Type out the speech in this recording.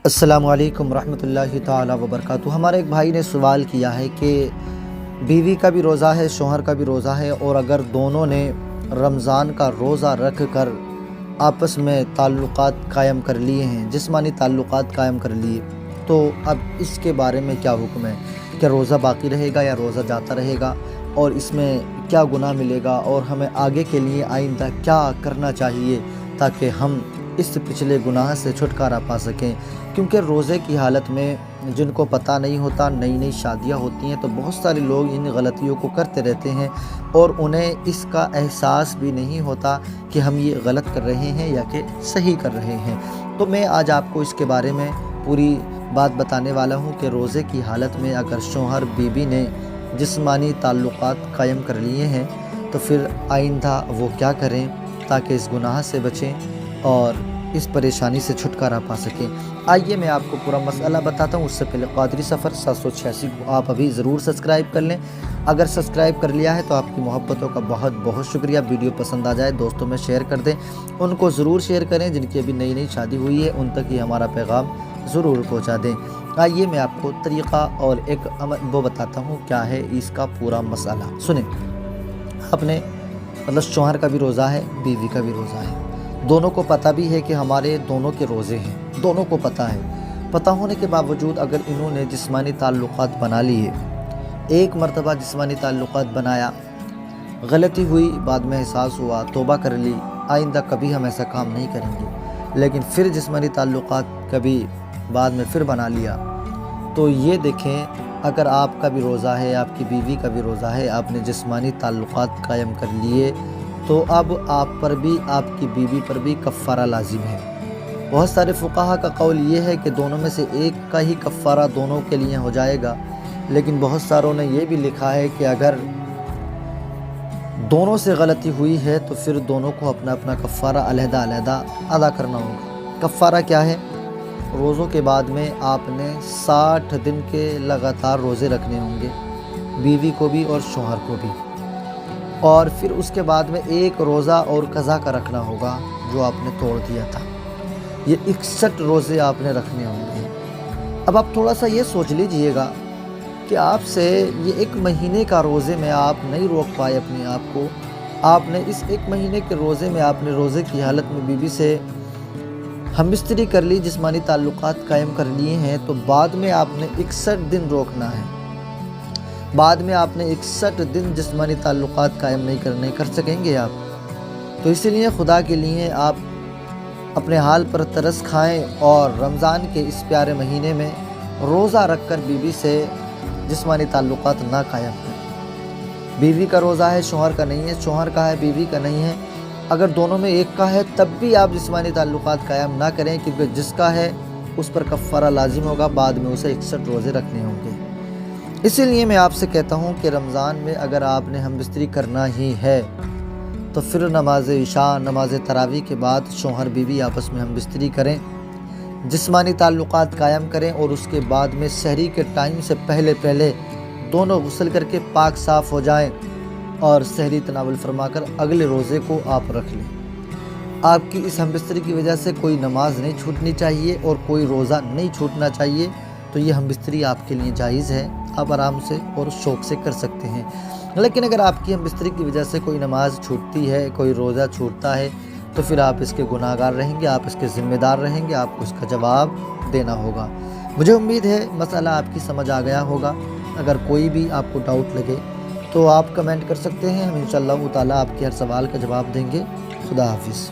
السلام علیکم ورحمۃ اللہ تعالی وبرکاتہ۔ ہمارے ایک بھائی نے سوال کیا ہے کہ بیوی کا بھی روزہ ہے، شوہر کا بھی روزہ ہے، اور اگر دونوں نے رمضان کا روزہ رکھ کر آپس میں تعلقات قائم کر لیے ہیں، جسمانی تعلقات قائم کر لیے، تو اب اس کے بارے میں کیا حکم ہے؟ کیا روزہ باقی رہے گا یا روزہ جاتا رہے گا، اور اس میں کیا گناہ ملے گا، اور ہمیں آگے کے لیے آئندہ کیا کرنا چاہیے تاکہ ہم اس پچھلے گناہ سے چھٹکارا پا سکیں؟ کیونکہ روزے کی حالت میں جن کو پتہ نہیں ہوتا، نئی نئی شادیاں ہوتی ہیں تو بہت سارے لوگ ان غلطیوں کو کرتے رہتے ہیں اور انہیں اس کا احساس بھی نہیں ہوتا کہ ہم یہ غلط کر رہے ہیں یا کہ صحیح کر رہے ہیں۔ تو میں آج آپ کو اس کے بارے میں پوری بات بتانے والا ہوں کہ روزے کی حالت میں اگر شوہر بیوی نے جسمانی تعلقات قائم کر لیے ہیں تو پھر آئندہ وہ کیا کریں تاکہ اس گناہ سے بچیں اور اس پریشانی سے چھٹکارا پا سکیں۔ آئیے میں آپ کو پورا مسئلہ بتاتا ہوں۔ اس سے پہلے قادری سفر 786 کو آپ ابھی ضرور سبسکرائب کر لیں۔ اگر سبسکرائب کر لیا ہے تو آپ کی محبتوں کا بہت بہت شکریہ۔ ویڈیو پسند آ جائے دوستوں میں شیئر کر دیں، ان کو ضرور شیئر کریں جن کی ابھی نئی نئی شادی ہوئی ہے، ان تک یہ ہمارا پیغام ضرور پہنچا دیں۔ آئیے میں آپ کو طریقہ اور ایک وہ بتاتا ہوں کیا ہے اس کا پورا مسئلہ۔ سنیں، آپ نے شوہر کا بھی روزہ ہے، بیوی کا بھی روزہ ہے، دونوں کو پتہ بھی ہے کہ ہمارے دونوں کے روزے ہیں، دونوں کو پتہ ہے۔ پتہ ہونے کے باوجود اگر انہوں نے جسمانی تعلقات بنا لیے، ایک مرتبہ جسمانی تعلقات بنایا، غلطی ہوئی، بعد میں احساس ہوا، توبہ کر لی، آئندہ کبھی ہم ایسا کام نہیں کریں گے، لیکن پھر جسمانی تعلقات کبھی بعد میں پھر بنا لیا، تو یہ دیکھیں اگر آپ کا بھی روزہ ہے، آپ کی بیوی کا بھی روزہ ہے، آپ نے جسمانی تعلقات قائم کر لیے، تو اب آپ پر بھی آپ کی بیوی پر بھی کفارہ لازم ہے۔ بہت سارے فقہا کا قول یہ ہے کہ دونوں میں سے ایک کا ہی کفارہ دونوں کے لیے ہو جائے گا، لیکن بہت ساروں نے یہ بھی لکھا ہے کہ اگر دونوں سے غلطی ہوئی ہے تو پھر دونوں کو اپنا اپنا کفارہ علیحدہ علیحدہ ادا کرنا ہوگا۔ کفارہ کیا ہے؟ روزوں کے بعد میں آپ نے 60 دن کے لگاتار روزے رکھنے ہوں گے، بیوی کو بھی اور شوہر کو بھی، اور پھر اس کے بعد میں ایک روزہ اور قضا کا رکھنا ہوگا جو آپ نے توڑ دیا تھا۔ یہ 61 روزے آپ نے رکھنے ہوں گے۔ اب آپ تھوڑا سا یہ سوچ لیجئے گا کہ آپ سے یہ ایک مہینے کا روزے میں آپ نہیں روک پائے اپنے آپ کو، آپ نے اس ایک مہینے کے روزے میں آپ نے روزے کی حالت میں بیوی سے ہم بستری کر لی، جسمانی تعلقات قائم کر لیے ہیں، تو بعد میں آپ نے 61 دن روکنا ہے۔ بعد میں آپ نے 61 دن جسمانی تعلقات قائم نہیں کر سکیں گے آپ۔ تو اسی لیے خدا کے لیے آپ اپنے حال پر ترس کھائیں اور رمضان کے اس پیارے مہینے میں روزہ رکھ کر بیوی سے جسمانی تعلقات نہ قائم کریں۔ بیوی کا روزہ ہے، شوہر کا نہیں ہے، شوہر کا ہے، بیوی کا نہیں ہے، اگر دونوں میں ایک کا ہے تب بھی آپ جسمانی تعلقات قائم نہ کریں، کیونکہ جس کا ہے اس پر کفارہ لازم ہوگا، بعد میں اسے 61 روزے رکھنے ہوں گے۔ اسی لیے میں آپ سے کہتا ہوں کہ رمضان میں اگر آپ نے ہم بستری کرنا ہی ہے تو پھر نماز عشاء، نماز تراویح کے بعد شوہر بیوی آپس میں ہم بستری کریں، جسمانی تعلقات قائم کریں، اور اس کے بعد میں سحری کے ٹائم سے پہلے دونوں غسل کر کے پاک صاف ہو جائیں اور سحری تناول فرما کر اگلے روزے کو آپ رکھ لیں۔ آپ کی اس ہم بستری کی وجہ سے کوئی نماز نہیں چھوٹنی چاہیے اور کوئی روزہ نہیں چھوٹنا چاہیے، تو یہ ہم بستری آپ کے لیے جائز ہے، آپ آرام سے اور شوق سے کر سکتے ہیں۔ لیکن اگر آپ کی ہم بستری کی وجہ سے کوئی نماز چھوٹتی ہے، کوئی روزہ چھوٹتا ہے، تو پھر آپ اس کے گناہ گار رہیں گے، آپ اس کے ذمہ دار رہیں گے، آپ کو اس کا جواب دینا ہوگا۔ مجھے امید ہے مسئلہ آپ کی سمجھ آ گیا ہوگا۔ اگر کوئی بھی آپ کو ڈاؤٹ لگے تو آپ کمنٹ کر سکتے ہیں، ہم انشاءاللہ تعالیٰ آپ کے ہر سوال کا جواب دیں گے۔ خدا حافظ۔